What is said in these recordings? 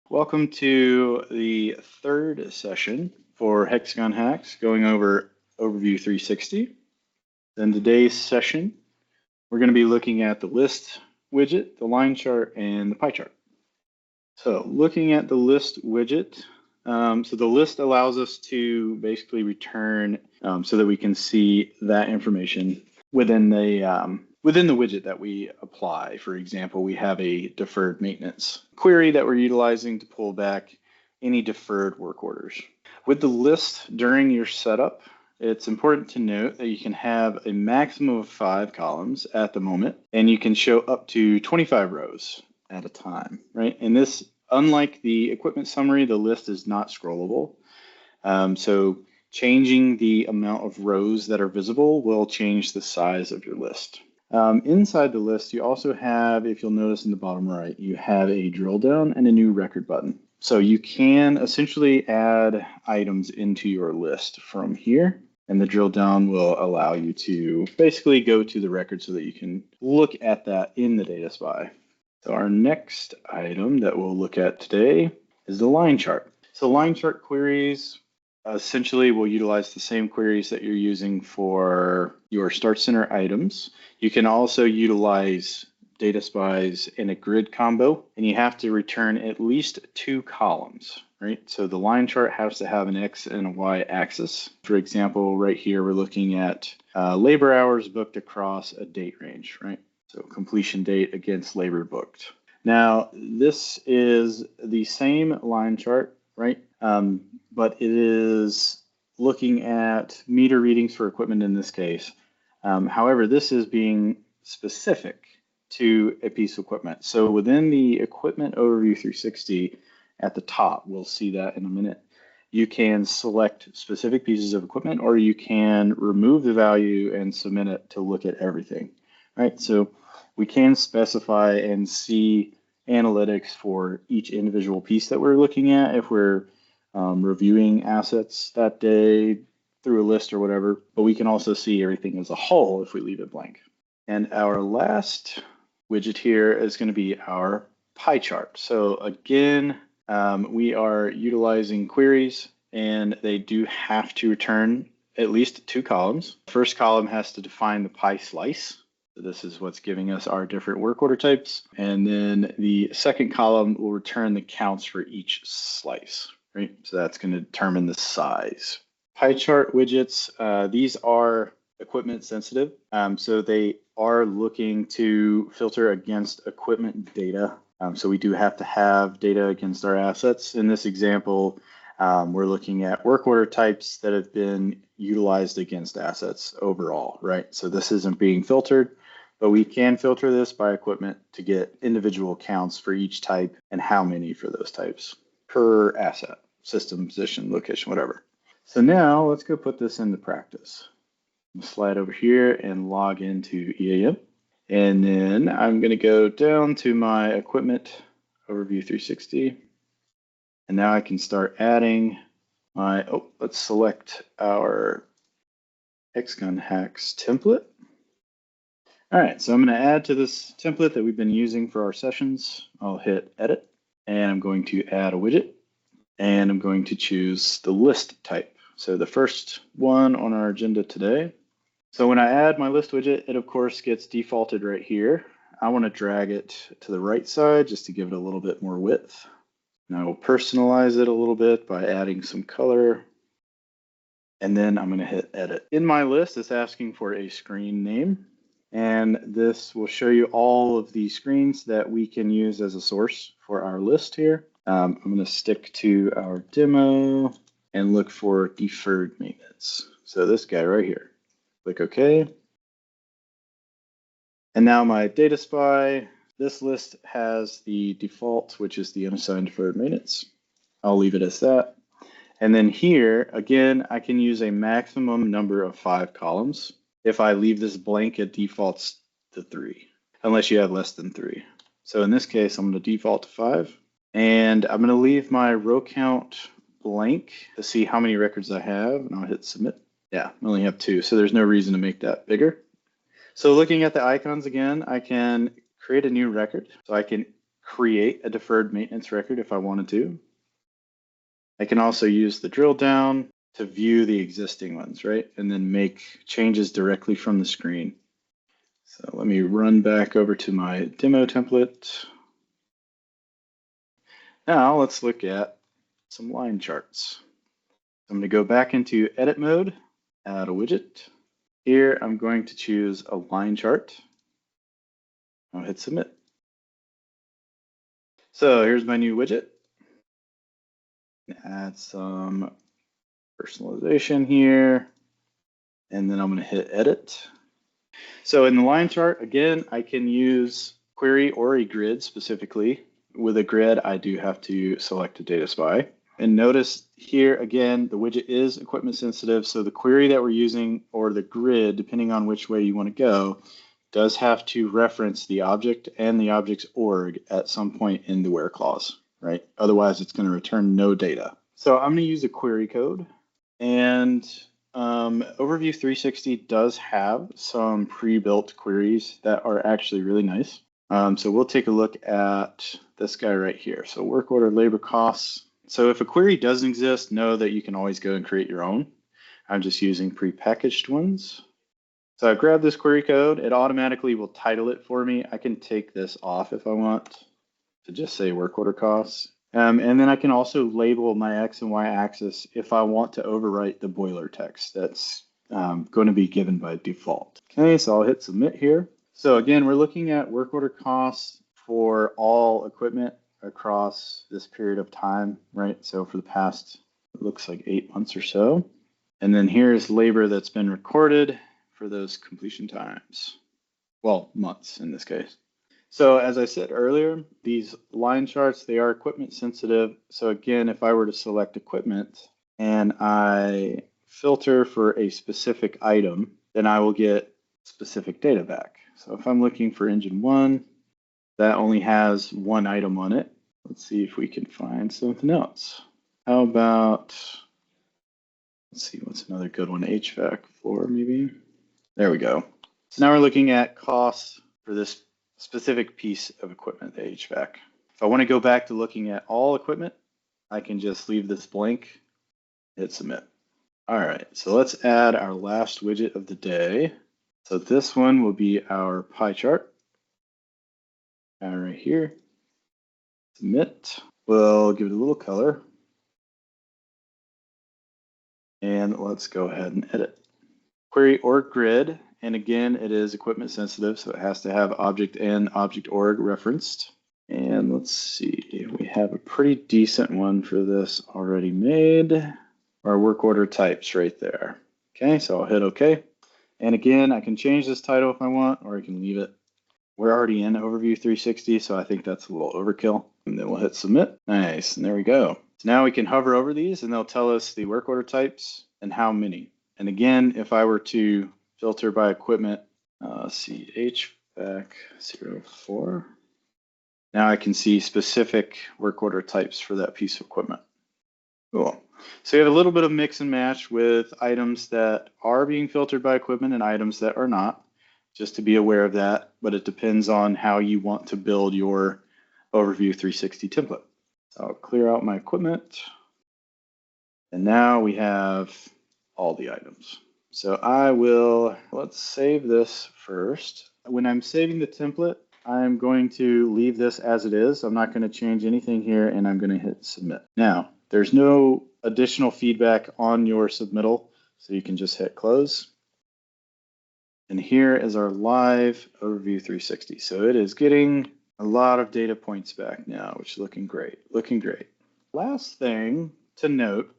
Welcome to the third session for HxGN Hacks, going over Overview 360. In today's session, we're going to be looking at the list widget, the line chart, and the pie chart. So looking at the list widget, so the list allows us to basically return so that we can see that information within the widget that we apply. For example, we have a deferred maintenance query that we're utilizing to pull back any deferred work orders. With the list during your setup, it's important to note that you can have a maximum of 5 columns at the moment, and you can show up to 25 rows at a time, right? And this, unlike the equipment summary, the list is not scrollable. So changing the amount of rows that are visible will change the size of your list. Inside the list, you also have, if you'll notice in the bottom right, you have a drill down and a new record button. So you can essentially add items into your list from here, and the drill down will allow you to basically go to the record so that you can look at that in the data spy. So our next item that we'll look at today is the line chart. So line chart queries essentially will utilize the same queries that you're using for your Start Center items. You can also utilize data spies in a grid combo, and you have to return at least 2 columns, right? So the line chart has to have an X and a Y axis. For example, right here, we're looking at labor hours booked across a date range, right? So completion date against labor booked. Now, this is the same line chart, right? But it is looking at meter readings for equipment in this case. However, this is being specific to a piece of equipment. So within the Equipment Overview 360 at the top, we'll see that in a minute, you can select specific pieces of equipment, or you can remove the value and submit it to look at everything, right? So we can specify and see analytics for each individual piece that we're looking at if we're reviewing assets that day through a list or whatever, but we can also see everything as a whole if we leave it blank. And our last widget here is going to be our pie chart. So again, we are utilizing queries, and they do have to return at least 2 columns. First column has to define the pie slice. So this is what's giving us our different work order types. And then the second column will return the counts for each slice, right? So that's going to determine the size. Pie chart widgets, these are equipment sensitive. So they are looking to filter against equipment data. So we do have to have data against our assets. In this example, we're looking at work order types that have been utilized against assets overall, right? So this isn't being filtered, but we can filter this by equipment to get individual counts for each type and how many for those types per asset, system, position, location, whatever. So now let's go put this into practice. Slide over here and log into EAM. And then I'm going to go down to my Equipment Overview 360. And now I can start adding my, let's select our HxGN Hacks template. All right, so I'm going to add to this template that we've been using for our sessions. I'll hit Edit, and I'm going to add a widget, and I'm going to choose the list type. So the first one on our agenda today. So when I add my list widget, it of course gets defaulted right here. I want to drag it to the right side just to give it a little bit more width. Now I will personalize it a little bit by adding some color. And then I'm going to hit Edit. In my list, it's asking for a screen name. And this will show you all of the screens that we can use as a source for our list here. I'm going to stick to our demo and look for deferred maintenance. So this guy right here. Click OK. And now my data spy, this list has the default, which is the unassigned deferred maintenance. I'll leave it as that. And then here, again, I can use a maximum number of 5 columns. If I leave this blank, it defaults to 3, unless you have less than 3. So in this case, I'm going to default to 5. And I'm going to leave my row count blank to see how many records I have, and I'll hit Submit. Yeah, I only have 2, so there's no reason to make that bigger. So looking at the icons again, I can create a new record. So I can create a deferred maintenance record if I wanted to. I can also use the drill down to view the existing ones, right? And then make changes directly from the screen. So let me run back over to my demo template. Now let's look at some line charts. I'm going to go back into edit mode, add a widget. Here I'm going to choose a line chart. I'll hit submit. So here's my new widget. Add some personalization here, and then I'm going to hit edit. So in the line chart, again, I can use query or a grid specifically. With a grid, I do have to select a data spy. And notice here, again, the widget is equipment sensitive. So the query that we're using or the grid, depending on which way you want to go, does have to reference the object and the object's org at some point in the where clause, right? Otherwise, it's going to return no data. So I'm going to use a query code. And Overview 360 does have some pre-built queries that are actually really nice. So we'll take a look at this guy right here. So work order labor costs. So if a query doesn't exist, know that you can always go and create your own. I'm just using pre-packaged ones. So I grab this query code. It automatically will title it for me. I can take this off if I want to just say work order costs. And then I can also label my X and Y axis if I want to overwrite the boiler text that's going to be given by default. Okay, so I'll hit submit here. So again, we're looking at work order costs for all equipment across this period of time, right? So for the past, it looks like 8 months or so. And then here's labor that's been recorded for those completion times. Well, months in this case. So as I said earlier, these line charts, they are equipment sensitive. So again, if I were to select equipment and I filter for a specific item, then I will get specific data back. So if I'm looking for engine 1, that only has 1 item on it. Let's see if we can find something else. How about, let's see, what's another good one? HVAC floor maybe. There we go. So now we're looking at costs for this specific piece of equipment, the HVAC. If I want to go back to looking at all equipment, I can just leave this blank, hit submit. All right, so let's add our last widget of the day. So this one will be our pie chart. Right here, submit. We'll give it a little color. And let's go ahead and edit. Query or grid. And again, it is equipment sensitive, so it has to have object and object org referenced. And let's see, we have a pretty decent one for this already made. Our work order types right there. Okay, so I'll hit OK. And again, I can change this title if I want, or I can leave it. We're already in Overview 360, so I think that's a little overkill. And then we'll hit submit. Nice, and there we go. So now we can hover over these and they'll tell us the work order types and how many. And again, if I were to filter by equipment, let's see, HVAC 04. Now I can see specific work order types for that piece of equipment. Cool. So you have a little bit of mix and match with items that are being filtered by equipment and items that are not, just to be aware of that, but it depends on how you want to build your Overview 360 template. So I'll clear out my equipment. And now we have all the items. So let's save this first. When I'm saving the template, I'm going to leave this as it is. I'm not going to change anything here, and I'm going to hit submit. Now, there's no additional feedback on your submittal, so you can just hit close. And here is our live Overview 360. So it is getting a lot of data points back now, which is looking great, Last thing to note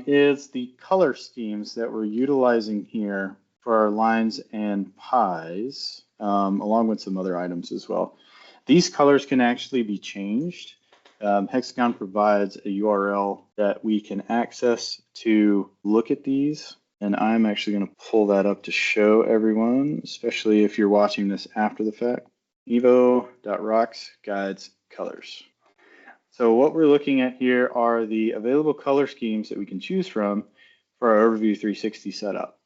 is the color schemes that we're utilizing here for our lines and pies, along with some other items as well. These colors can actually be changed. HxGN provides a URL that we can access to look at these. And I'm actually going to pull that up to show everyone, especially if you're watching this after the fact. evo.rocks guides colors. So what we're looking at here are the available color schemes that we can choose from for our Overview 360 setup.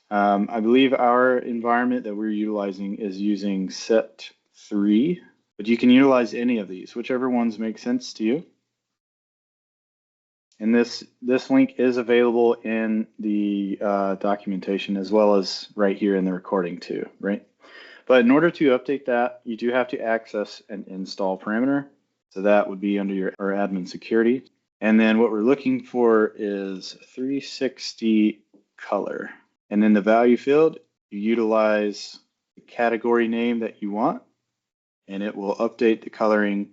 I believe our environment that we're utilizing is using set 3, but you can utilize any of these, whichever ones make sense to you. And this link is available in the documentation as well as right here in the recording too, right? But in order to update that, you do have to access an install parameter. So that would be under our admin security. And then what we're looking for is 360 color. And in the value field, you utilize the category name that you want, and it will update the coloring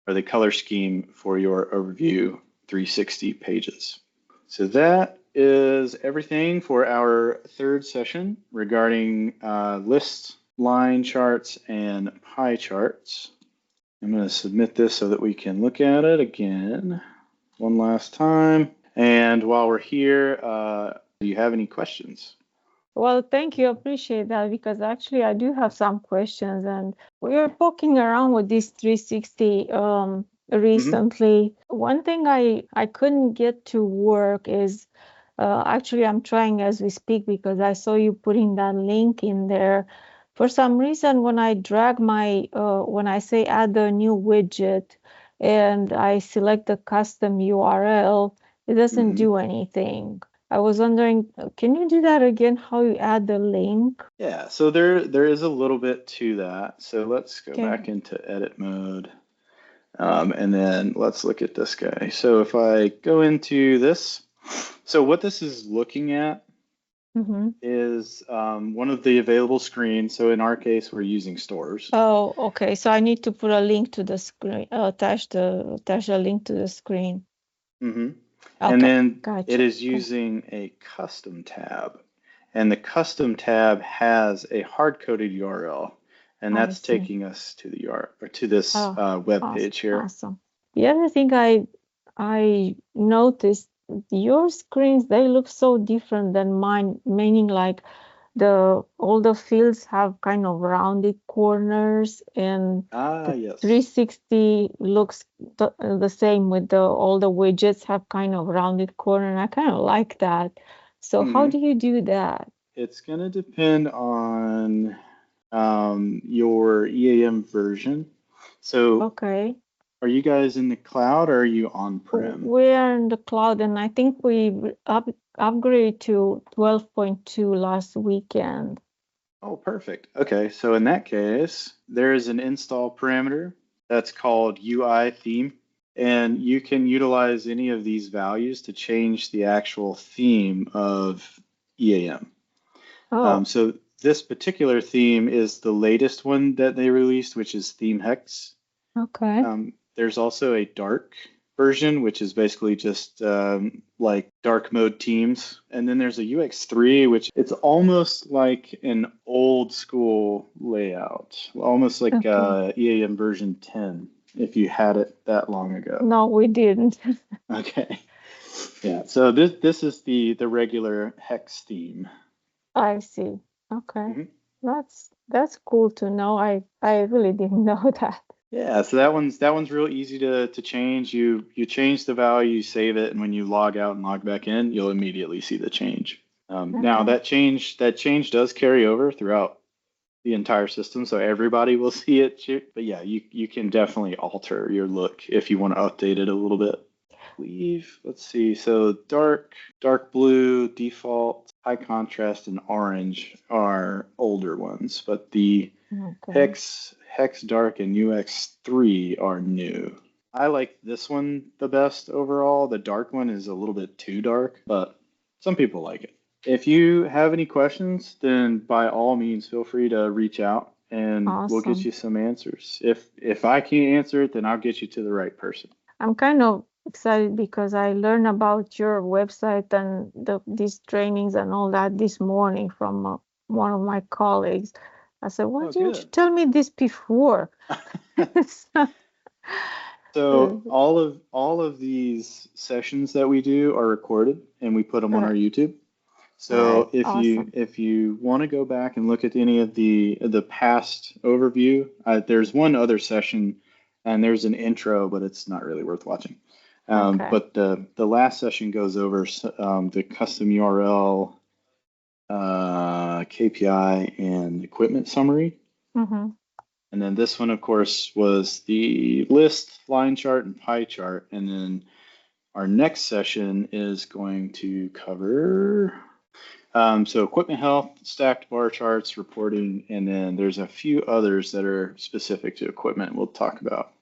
or the color scheme for your overview 360 pages. So that is everything for our third session regarding lists, line charts, and pie charts. I'm going to submit this so that we can look at it again one last time. And while we're here, do you have any questions? Well, thank you. Appreciate that, because actually I do have some questions, and we were poking around with this 360 recently. One thing I couldn't get to work is actually I'm trying as we speak, because I saw you putting that link in there. For some reason, when I drag my when I say add a new widget and I select the custom URL, it doesn't do anything. I was wondering, can you do that again, how you add the link? Yeah, so there is a little bit to that. So let's go back into edit mode. And then let's look at this guy. So if I go into this, so what this is looking at is one of the available screens. So in our case, we're using stores. Oh, okay. So I need to put a link to the screen, attach a link to the screen. Okay, and then it is using a custom tab. And the custom tab has a hard-coded URL. And that's taking us to the URL, or to this web page here. Awesome. The other thing I noticed, your screens, they look so different than mine, meaning like all the fields have kind of rounded corners, and the 360 looks the same with all the widgets have kind of rounded corner, and I kind of like that. So how do you do that? It's going to depend on your EAM version. So are you guys in the cloud or are you on-prem? We're in the cloud, and I think we upgraded to 12.2 last weekend. Oh, perfect. Okay, so in that case, there is an install parameter that's called UITHEME, and you can utilize any of these values to change the actual theme of EAM. So this particular theme is the latest one that they released, which is Theme Hex. Okay. There's also a dark version, which is basically just like dark mode teams. And then there's a UX3, which it's almost like an old school layout, almost like EAM version 10, if you had it that long ago. No, we didn't. Okay. Yeah, so this is the regular Hex theme. I see. Okay. That's cool to know. I really didn't know that. Yeah, so that one's real easy to change. You change the value, you save it, and when you log out and log back in, you'll immediately see the change. Now that change does carry over throughout the entire system, so everybody will see it. But yeah, you can definitely alter your look if you want to update it a little bit. Let's see. So dark blue, default, high contrast, and orange are older ones, but the Hex Dark and UX3 are new. I like this one the best overall. The dark one is a little bit too dark, but some people like it. If you have any questions, then by all means, feel free to reach out and we'll get you some answers. If I can't answer it, then I'll get you to the right person. I'm kind of excited because I learned about your website and these trainings and all that this morning from one of my colleagues. I said, why didn't you tell me this before? So all of these sessions that we do are recorded and we put them on our YouTube. So if you want to go back and look at any of the past overview, there's one other session and there's an intro, but it's not really worth watching. But the last session goes over the custom URL, KPI, and equipment summary. And then this one, of course, was the list, line chart, and pie chart. And then our next session is going to cover so equipment health, stacked bar charts, reporting, and then there's a few others that are specific to equipment we'll talk about.